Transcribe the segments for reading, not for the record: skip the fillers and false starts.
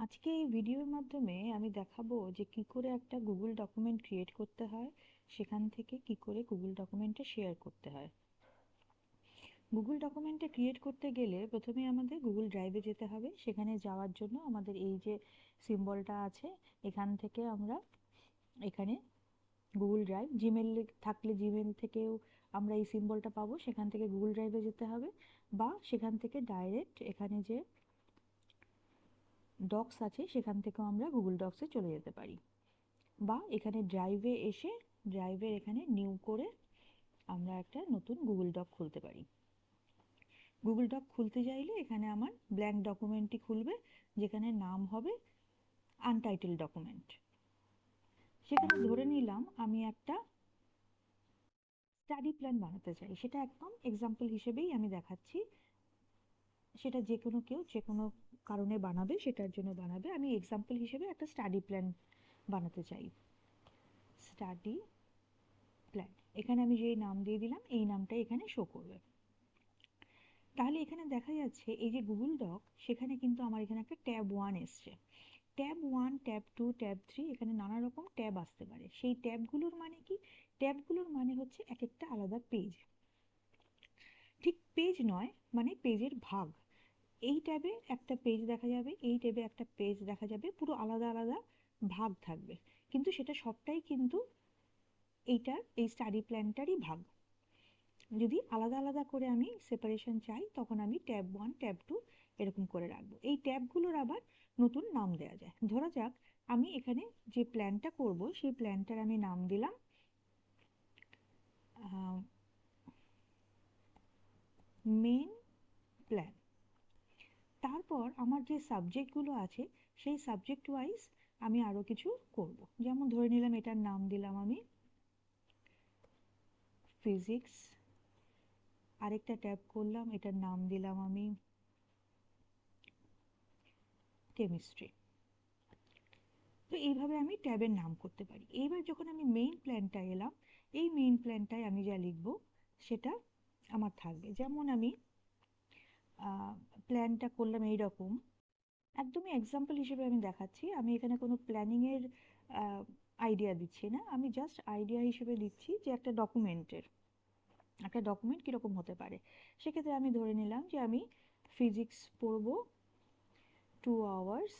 আজকে এই ভিডিওর মাধ্যমে আমি দেখাবো যে কি করে একটা গুগল ডকুমেন্ট ক্রিয়েট করতে হয়, সেখান থেকে কি করে গুগল ডকুমেন্টে শেয়ার করতে হয়। গুগল ডকুমেন্টে ক্রিয়েট করতে গেলে প্রথমে আমাদের গুগল ড্রাইভে যেতে হবে। সেখানে যাওয়ার জন্য আমাদের এই যে সিম্বলটা আছে, এখান থেকে আমরা এখানে গুগল ড্রাইভ, জিমেল থাকলে জিমেল থেকেও আমরা এই সিম্বলটা পাবো। সেখান থেকে গুগল ড্রাইভে যেতে হবে, বা সেখান থেকে ডাইরেক্ট এখানে যে ডক্স আছে সেখান থেকেও আমরা গুগল ডক্সে চলে যেতে পারি, বা এখানে ড্রাইভে এসে ড্রাইভের এখানে নিউ করে আমরা একটা নতুন গুগল ডক খুলতে পারি। গুগল ডক খুলতে চাইলে এখানে আমার ব্ল্যাঙ্ক ডকুমেন্টটি খুলবে, যেখানে নাম হবে আনটাইটেল ডকুমেন্ট। সেখানে ধরে নিলাম আমি একটা স্টাডি প্ল্যান বানাতে চাই, সেটা একদম এক্সাম্পল হিসেবেই আমি দেখাচ্ছি। সেটা যে কোনো কেউ যে কোনো কারণে বানাবে, সেটার জন্য বানাবে। আমি এক্সাম্পল হিসেবে একটা স্টাডি প্ল্যান বানাতে চাই, স্টাডি প্ল্যান। এখানে আমি যেই নাম দিয়ে দিলাম এই নামটাই এখানে শো করবে। তাহলে এখানে দেখা যাচ্ছে এই যে গুগল ডক, সেখানে কিন্তু আমার এখানে একটা ট্যাব 1 এসছে। ট্যাব 1, ট্যাব 2, ট্যাব 3, এখানে নানা রকম ট্যাব আসতে পারে। সেই ট্যাবগুলোর মানে কি? ট্যাবগুলোর মানে হচ্ছে এক একটা আলাদা পেজ। ঠিক পেজ নয়, মানে পেজের ভাগ। এই ট্যাবে একটা পেজ দেখা যাবে, এই ট্যাবে একটা পেজ দেখা যাবে, পুরো আলাদা আলাদা ভাগ থাকবে, কিন্তু সেটা সবটাই কিন্তু এই স্টাডি প্ল্যানটারই ভাগ। যদি আলাদা আলাদা করে আমি সেপারেশন চাই, তখন আমি ট্যাব 1, ট্যাব 2 এরকম করে রাখবো। এই ট্যাবগুলোর আবার নতুন নাম দেওয়া যায়। ধরা যাক আমি এখানে যে প্ল্যানটা করব, সেই প্ল্যানটার আমি নাম দিলাম মেন প্ল্যান। তারপর আমার যে সাবজেক্টগুলো আছে, সেই সাবজেক্ট ওয়াইজ আমি আরও কিছু করব। যেমন ধরে নিলাম এটার নাম দিলাম আমি ফিজিক্স। আরেকটা ট্যাব করলাম, এটার নাম দিলাম আমি কেমিস্ট্রি। তো এইভাবে আমি ট্যাবের নাম করতে পারি। এইবার যখন আমি মেইন প্ল্যানটা এলাম, এই মেইন প্ল্যানটায় আমি যা লিখব সেটা আমার থাকবে। যেমন আমি প্ল্যানটা করলাম এইরকম, একদমই এক্সাম্পল হিসেবে আমি দেখাচ্ছি। আমি এখানে কোনো প্ল্যানিংয়ের আইডিয়া দিচ্ছি না, আমি জাস্ট আইডিয়া হিসেবে দিচ্ছি যে একটা ডকুমেন্ট কীরকম হতে পারে। সেক্ষেত্রে আমি ধরে নিলাম যে আমি ফিজিক্স পড়বো 2 আওয়ার্স,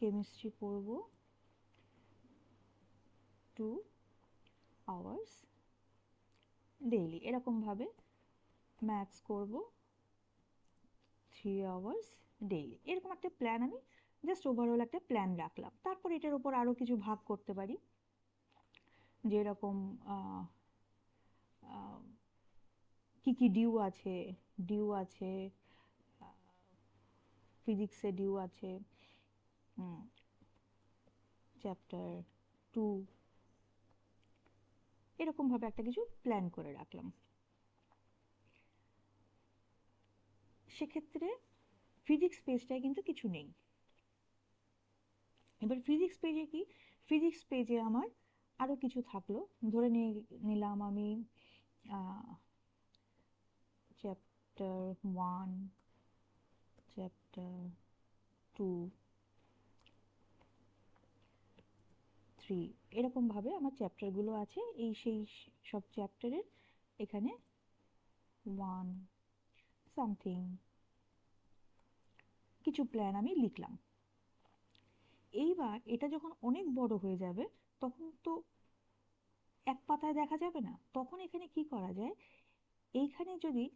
কেমিস্ট্রি পড়বো 2 আওয়ার্স ডেইলি, এরকমভাবে ম্যাথস করব 3 আওয়ার্স ডেইলি। এরকম একটা প্ল্যান আমি জাস্ট ওভারঅল একটা প্ল্যান রাখলাম। তারপর এটার উপর আরও কিছু ভাগ করতে পারি, যেরকম কি কি ডিউ আছে, ফিজিক্সে ডিউ আছে, চ্যাপ্টার 2, এরকমভাবে একটা কিছু প্ল্যান করে রাখলাম। সেক্ষেত্রে ফিজিক্স পেজটায় কিন্তু কিছু নেই। এবার ফিজিক্স পেজে কি? ফিজিক্স পেজে আমার আরও কিছু থাকলো। ধরে নিলাম আমি চ্যাপ্টার 1, চ্যাপ্টার 2, 3, এরকমভাবে আমার চ্যাপ্টারগুলো আছে। সেই সব চ্যাপ্টারের এখানে 1 সামথিং কিছু প্ল্যান আমি লিখলাম। এইবার এটা যখন অনেক বড় হয়ে যাবে, তখন তো এক পাতায় দেখা যাবে না। তখন এখানে কি করা যায়,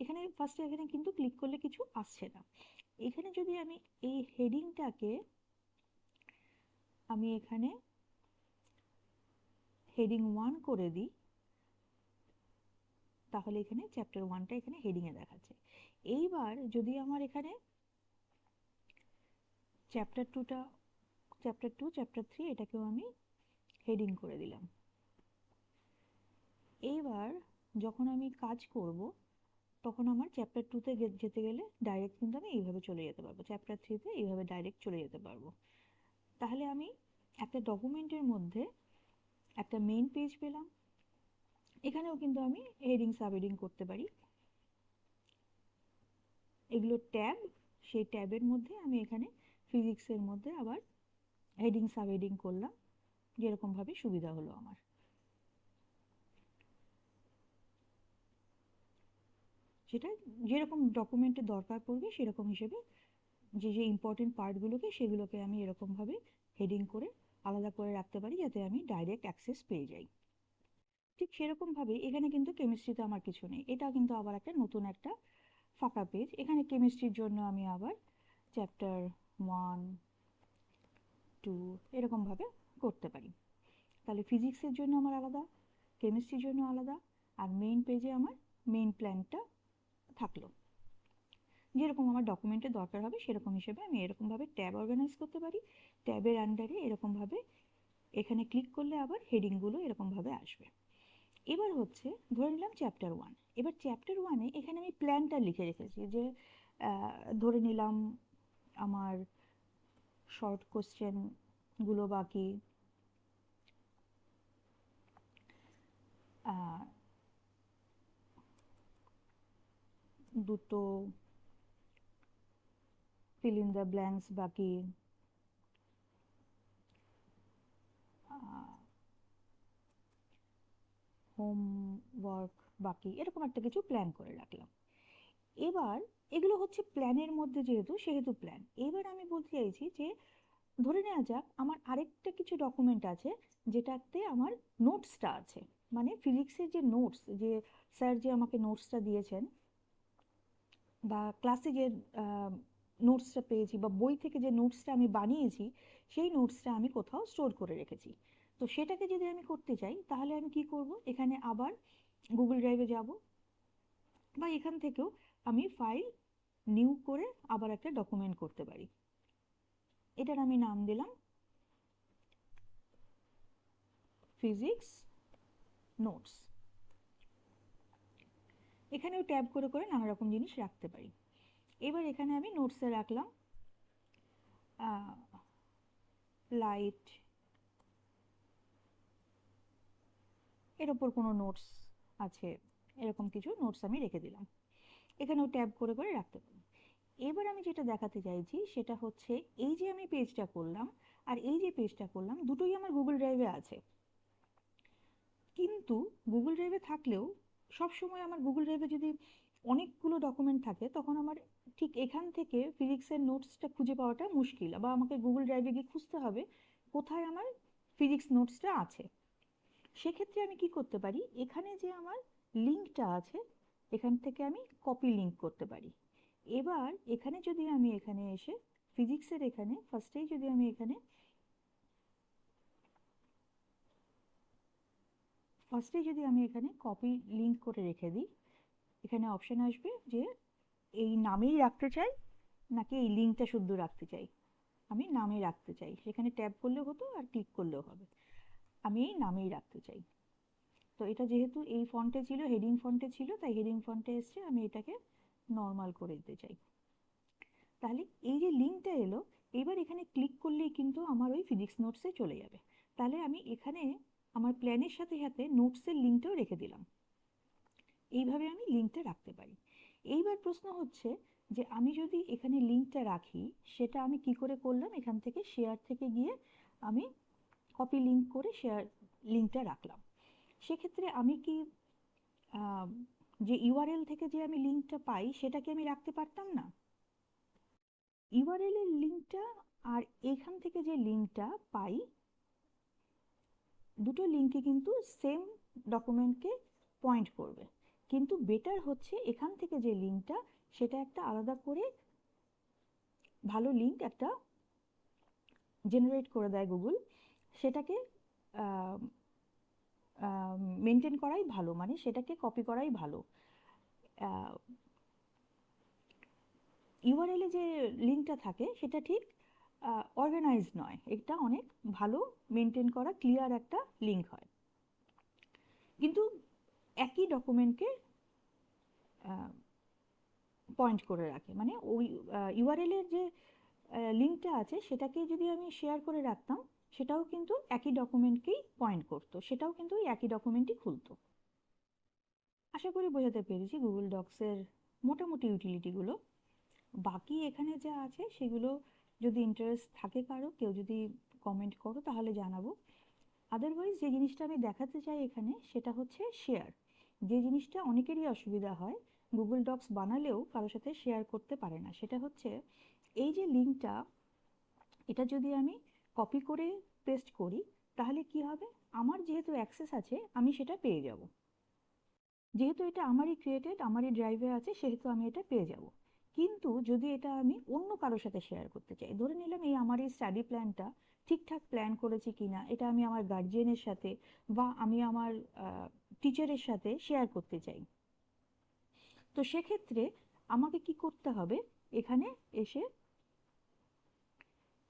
এখানে ফার্স্টে এখানে কিন্তু ক্লিক করলে কিছু আসছে না। এখানে যদি আমি এই হেডিংটাকে আমি এখানে হেডিং 1 করে দিই, তাহলে এখানে চ্যাপ্টার 1টা এখানে হেডিংয়ে দেখাচ্ছে। এইবার যদি আমার এখানে চ্যাপ্টার 2, চ্যাপ্টার 3 এটাকেও আমি হেডিং করে দিলাম। এইবার যখন আমি কাজ করব, তখন আমার চ্যাপ্টার 2তে যেতে গেলে ডাইরেক্ট কিন্তু আমি এইভাবে চলে যেতে পারবো, চ্যাপ্টার 3তে এইভাবে ডাইরেক্ট চলে যেতে পারবো। তাহলে আমি একটা ডকুমেন্টের মধ্যে একটা মেইন পেজ পেলাম। এখানেও কিন্তু আমি হেডিং সাব হেডিং করতে পারি। এগুলো ট্যাব, সেই ট্যাবের মধ্যে আমি এখানে ফিজিক্সের মধ্যে আবার হেডিং সাব হেডিং করলাম, যেরকমভাবে সুবিধা হলো আমার। সেটা যেরকম ডকুমেন্টে দরকার পড়বে সেরকম হিসেবে যে যে ইম্পর্টেন্ট পার্টগুলোকে সেগুলোকে আমি এরকমভাবে হেডিং করে আলাদা করে রাখতে পারি, যাতে আমি ডাইরেক্ট অ্যাক্সেস পেয়ে যাই। ঠিক সেরকমভাবে এখানে কিন্তু কেমিস্ট্রিতে আমার কিছু নেই, এটা কিন্তু আবার একটা নতুন একটা ফাঁকা পেজ। এখানে কেমিস্ট্রির জন্য আমি আবার চ্যাপ্টার 1, 2 এরকমভাবে করতে পারি। তাহলে ফিজিক্সের জন্য আমার আলাদা, কেমিস্ট্রির জন্য আলাদা, আর মেইন পেজে আমার মেইন প্ল্যানটা থাকলো। যেরকম আমার ডকুমেন্টের দরকার হবে সেরকম হিসেবে আমি এরকমভাবে ট্যাব অর্গানাইজ করতে পারি। ট্যাবের আন্ডারে এরকমভাবে এখানে ক্লিক করলে আবার হেডিংগুলো এরকমভাবে আসবে। এবার হচ্ছে ধরে নিলাম চ্যাপ্টার 1। এবার চ্যাপ্টার 1-এ এখানে আমি প্ল্যানটা লিখে রেখেছি যে ধরে নিলাম আমার শর্ট কোশ্চেনগুলো বাকি, দুটো ফিল ইন দ্য ব্ল্যাঙ্কস বাকি, হোমওয়ার্ক বাকি, এরকম একটা কিছু প্ল্যান করে রাখলাম। এবার এগুলো হচ্ছে প্ল্যানের মধ্যে সেহেতু প্ল্যান। এবার আমি বলতে চাইছি যে ধরে নেওয়া যাক আমার আরেকটা কিছু ডকুমেন্ট আছে যেটাতে আমার নোটসটা আছে, মানে ফিজিক্সের যে নোটস, যে স্যার যে আমাকে নোটসটা দিয়েছেন বা ক্লাসে যে নোটসটা পেয়েছি বা বই থেকে যে নোটসটা আমি বানিয়েছি, সেই নোটসটা আমি কোথাও স্টোর করে রেখেছি। তো সেটাকে যদি আমি করতে চাই তাহলে আমি কি করব, এখানে আবার গুগল ড্রাইভে যাব, বা এখান থেকেও আমি ফাইল নিউ করে আবার একটা ডকুমেন্ট করতে পারি। এটার আমি নাম দিলাম ফিজিক্স নোটস। এখানেও ট্যাব করে করে নানা রকম জিনিস রাখতে পারি। এবার এখানে আমি নোটসে রাখলাম লাইট, এর ওপর কোনো নোটস আছে, এরকম কিছু নোটস আমি রেখে দিলাম। এখানেও ট্যাব করে করে রাখতে পারি। এবার আমি যেটা দেখাতে চাইছি সেটা হচ্ছে এই যে আমি পেজটা করলাম আর এই যে পেজটা করলাম দুটোই আমার গুগল ড্রাইভে আছে, কিন্তু গুগল ড্রাইভে থাকলেও সবসময় আমার গুগল ড্রাইভে যদি অনেকগুলো ডকুমেন্ট থাকে তখন আমার ঠিক এখান থেকে ফিজিক্সের নোটসটা খুঁজে পাওয়াটা মুশকিল, বা আমাকে গুগল ড্রাইভে গিয়ে খুঁজতে হবে কোথায় আমার ফিজিক্স নোটসটা আছে। সেক্ষেত্রে আমি কি করতে পারি, এখানে যে আমার লিঙ্কটা আছে এখান থেকে আমি কপি লিঙ্ক করতে পারি। এবার এখানে যদি আমি এখানে এসে ফিজিক্সের এখানে ফার্স্টেই যদি আমি এখানে কপি লিঙ্ক করে রেখে দিই, এখানে অপশন আসবে যে এই নামেই রাখতে চাই নাকি এই লিঙ্কটা শুদ্ধ রাখতে চাই। আমি নামে রাখতে চাই, সেখানে ট্যাব করলেও হতো আর ক্লিক করলেও হবে। আমি এই নামেই রাখতে চাই। তো এটা যেহেতু এই ফন্টে ছিল, হেডিং ফন্টে ছিল, তাই হেডিং ফন্টে এসছে, আমি এটাকে নর্মাল করে দিতে চাই। তাহলে এই যে লিঙ্কটা এলো, এবার এখানে ক্লিক করলেই কিন্তু আমার ওই ফিজিক্স নোটসে চলে যাবে। তাহলে আমি এখানে আমার প্ল্যানের সাথে সাথে নোটসের লিঙ্কটাও রেখে দিলাম। এইভাবে আমি লিঙ্কটা রাখতে পারি। এইবার প্রশ্ন হচ্ছে যে আমি যদি এখানে লিঙ্কটা রাখি সেটা আমি কি করে করলাম, এখান থেকে শেয়ার থেকে গিয়ে আমি কপি লিঙ্ক করে শেয়ার লিঙ্কটা রাখলাম। সেক্ষেত্রে আমি কি যে ইউআরএল থেকে যে আমি লিঙ্কটা পাই সেটা কি আমি রাখতে পারতাম না? ইউআরএল এর লিঙ্কটা আর এখান থেকে যে লিঙ্কটা পাই, দুটো লিঙ্কে কিন্তু সেম ডকুমেন্টকে পয়েন্ট করবে, কিন্তু বেটার হচ্ছে এখান থেকে যে লিঙ্কটা সেটা একটা আলাদা করে ভালো লিঙ্ক একটা জেনারেট করে দেয় গুগল, সেটাকে মেনটেন করাই ভালো, মানে সেটাকে কপি করাই ভালো। ইউআরএল এ যে লিঙ্কটা থাকে সেটা ঠিক অর্গানাইজড নয়, এটা অনেক ভালো মেনটেন করা ক্লিয়ার একটা লিঙ্ক হয়, কিন্তু একই ডকুমেন্টকে পয়েন্ট করে রাখে। মানে ওই ইউআরএল এর যে লিঙ্কটা আছে সেটাকে যদি আমি শেয়ার করে রাখতাম সেটাও কিন্তু একই ডকুমেন্টকেই পয়েন্ট করতো, সেটাও কিন্তু ওই একই ডকুমেন্টই খুলতো। আশা করি বোঝাতে পেরেছি গুগল ডক্সের মোটামুটি ইউটিলিটিগুলো। বাকি এখানে যা আছে সেগুলো যদি ইন্টারেস্ট থাকে কারো, কেউ যদি কমেন্ট করো তাহলে জানাবো। আদারওয়াইজ যে জিনিসটা আমি দেখাতে চাই এখানে সেটা হচ্ছে শেয়ার। যে জিনিসটা অনেকেরই অসুবিধা হয়, গুগল ডক্স বানালেও কারোর সাথে শেয়ার করতে পারে না, সেটা হচ্ছে এই যে লিঙ্কটা, এটা যদি আমি কপি করে পেস্ট করি তাহলে কি হবে, আমার যেহেতু অ্যাক্সেস আছে আমি সেটা পেয়ে যাব। যেহেতু এটা আমারই ক্রিয়েটেড, আমারই ড্রাইভে আছে, সেহেতু আমি এটা পেয়ে যাব। কিন্তু যদি এটা আমি অন্য কারোর সাথে শেয়ার করতে চাই, ধরে নিলাম এই আমার এই স্টাডি প্ল্যানটা ঠিকঠাক প্ল্যান করেছি কিনা এটা আমি আমার গার্জিয়ানের সাথে বা আমি আমার টিচারের সাথে শেয়ার করতে চাই, তো সেক্ষেত্রে আমাকে কি করতে হবে, এখানে এসে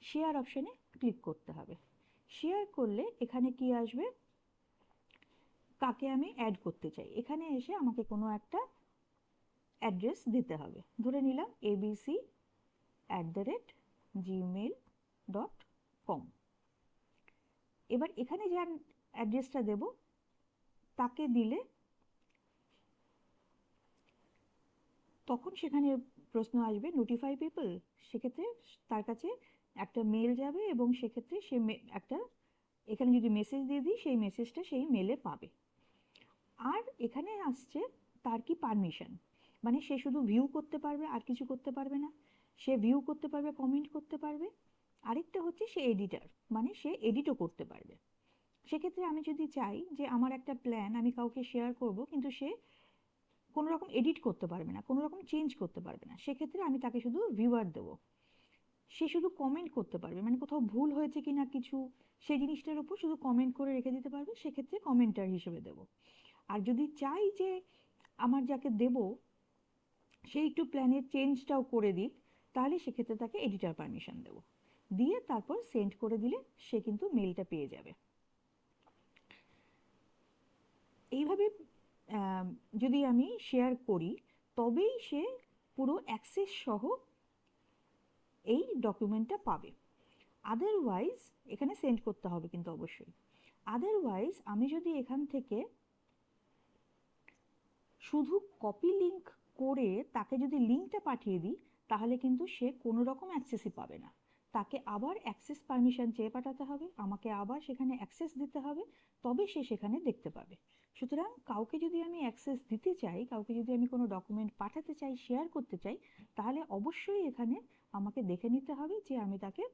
শেয়ার অপশনে ক্লিক করতে হবে। শেয়ার করলে এখানে কি আসবে, কাকে আমি অ্যাড করতে চাই, এখানে এসে আমাকে কোনো একটা অ্যাড্রেস দিতে হবে। ধরে নিলাম abc@gmail.com। এবার এখানে যার অ্যাড্রেসটা দেব তাকে দিলে তখন সেখানে প্রশ্ন আসবে নোটিফাই পিপল, সেক্ষেত্রে তার কাছে একটা মেল যাবে এবং সেক্ষেত্রে সে একটা এখানে যদি মেসেজ দিয়ে দিই সেই মেসেজটা সেই মেলে পাবে। আর এখানে আসছে তার কি পারমিশন, মানে সে শুধু ভিউ করতে পারবে আর কিছু করতে পারবে না, সে ভিউ করতে পারবে, কমেন্ট করতে পারবে, আরেকটা হচ্ছে সে এডিটার, মানে সে এডিটও করতে পারবে। সেক্ষেত্রে আমি যদি চাই যে আমার একটা প্ল্যান আমি কাউকে শেয়ার করব কিন্তু সে কোনো রকম এডিট করতে পারবে না, কোনো রকম চেঞ্জ করতে পারবে না, সেক্ষেত্রে আমি তাকে শুধু ভিউয়ার দেবো। সে শুধু কমেন্ট করতে পারবে, মানে কোথাও ভুল হয়েছে কিনা কিছু সেই জিনিসটার উপর শুধু কমেন্ট করে রেখে দিতে পারবে, সেক্ষেত্রে কমেন্টার হিসেবে দেবো। আর যদি চাই যে আমার যাকে দেব সে একটু প্ল্যানের চেঞ্জটাও করে দিক, তাহলে সেক্ষেত্রে তাকে এডিটার পারমিশন দেবো, দিয়ে তারপর সেন্ড করে দিলে সে কিন্তু মেলটা পেয়ে যাবে। এইভাবে যদি আমি শেয়ার করি তবেই সে পুরো অ্যাক্সেস সহ এই ডকুমেন্টটা পাবে। আদারওয়াইজ এখানে সেন্ড করতে হবে কিন্তু অবশ্যই। আদারওয়াইজ আমি যদি এখান থেকে শুধু কপি লিঙ্ক করে তাকে যদি লিঙ্কটা পাঠিয়ে দিই তাহলে কিন্তু সে কোনো রকম অ্যাক্সেসই পাবে না, তাকে আবার অ্যাক্সেস পারমিশন চেয়ে পাঠাতে হবে, আমাকে আবার সেখানে অ্যাক্সেস দিতে হবে, তবে সে সেখানে দেখতে পাবে। সুতরাং কাউকে যদি আমি অ্যাক্সেস দিতে চাই, কাউকে যদি আমি কোনো ডকুমেন্ট পাঠাতে চাই, শেয়ার করতে চাই, তাহলে অবশ্যই এখানে আমাকে দেখে নিতে হবে যে আমি তাকে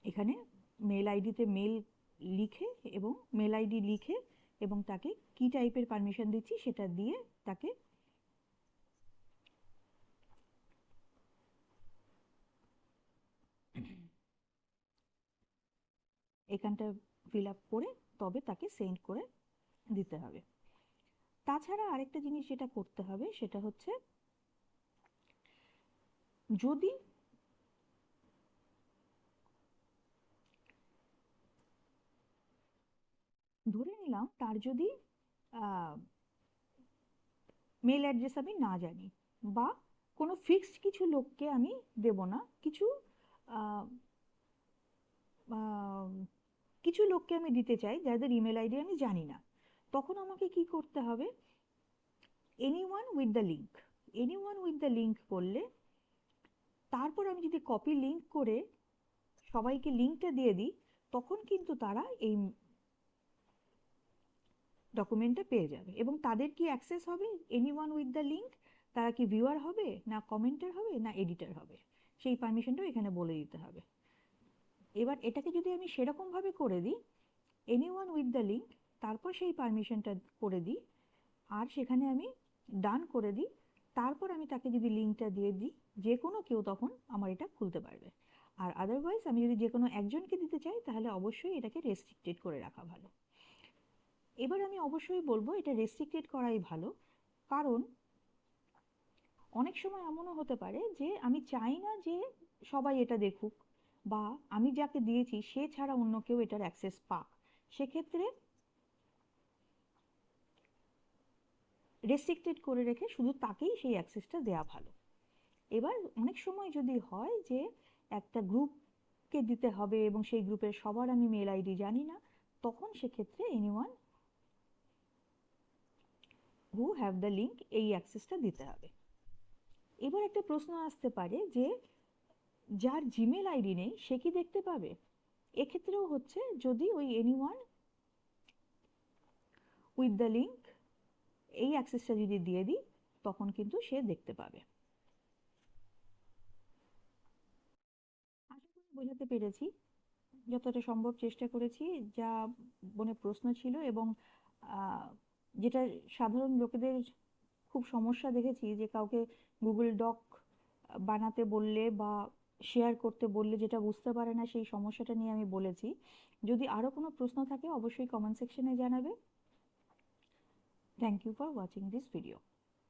এখানে মেল আইডিতে মেল লিখে এবং মেল আইডি লিখে এবং তাকে কি টাইপের পারমিশন দিচ্ছি সেটা দিয়ে তাকে এখানটা ফিল আপ করে তবে তাকে সেন্ড করে দিতে হবে। তাছাড়া আরেকটা জিনিস যেটা করতে হবে সেটা হচ্ছে, যদি ধরে নিলাম তার যদি মেল অ্যাড্রেস আমি না জানি বা কোনো ফিক্সড কিছু লোককে আমি দেব না, কিছু আহ, আহ, কিছু লোককে আমি দিতে চাই যাদের ইমেল আইডি আমি জানি না, তখন আমাকে কি করতে হবে, anyone with the link, anyone with the link করলে তারপর আমি যদি কপি লিঙ্ক করে সবাইকে লিঙ্কটা দিয়ে দিই তখন কিন্তু তারা এই ডকুমেন্টটা পেয়ে যাবে এবং তাদের কি অ্যাক্সেস হবে, এনিওয়ান উইথ দ্য লিঙ্ক, তারা কি ভিউয়ার হবে না কমেন্টার হবে না এডিটার হবে, সেই পারমিশনটাও এখানে বলে দিতে হবে। এবার এটাকে যদি আমি সেরকমভাবে করে দিই, এনিওয়ান উইথ দ্য লিঙ্ক, তারপর সেই পারমিশনটা করে দিই আর সেখানে আমি ডান করে দিই, তারপর আমি তাকে যদি লিঙ্কটা দিয়ে দিই যে কোনো কেউ তখন আমার এটা খুলতে পারবে। আর আদারওয়াইজ আমি যদি যে কোনো একজনকে দিতে চাই তাহলে অবশ্যই এটাকে রেস্ট্রিক্টেড করে রাখা ভালো। এবার আমি অবশ্যই বলবো এটা রেস্ট্রিক্টেড করাই ভালো, কারণ অনেক সময় এমনও হতে পারে যে আমি চাই না যে সবাই এটা দেখুক বা আমি যাকে দিয়েছি সে ছাড়া অন্য কেউ এটার অ্যাক্সেস পাক, সেক্ষেত্রে রেস্ট্রিক্টেড করে রেখে শুধু তাকেই সেই অ্যাক্সেসটা দেওয়া ভালো। এবার অনেক সময় যদি হয় যে একটা গ্রুপকে দিতে হবে এবং সেই গ্রুপের সবার আমি মেল আইডি জানি না, তখন সেক্ষেত্রে anyone who have the link এই অ্যাক্সেসটা দিতে হবে। এবার একটা প্রশ্ন আসতে পারে যে যার জিমেল আইডি নেই সে কি দেখতে পাবে? এক্ষেত্রেও হচ্ছে যদি ওই এনিওয়ান উইথ দ্য লিঙ্ক এই অ্যাক্সেসটা যদি দিয়ে দিই তখন কিন্তু সে দেখতে পাবে। আশা করি বোঝাতে পেরেছি, যতটা সম্ভব চেষ্টা করেছি। যা মনে প্রশ্ন ছিল এবং যেটা সাধারণ লোকেদের খুব সমস্যা দেখেছি যে কাউকে গুগল ডক বানাতে বললে বা শেয়ার করতে বললে যেটা বুঝতে পারে না, সেই সমস্যাটা নিয়ে আমি বলেছি। যদি আরও কোনো প্রশ্ন থাকে অবশ্যই কমেন্ট সেকশনে জানাবে। Thank you for watching this video.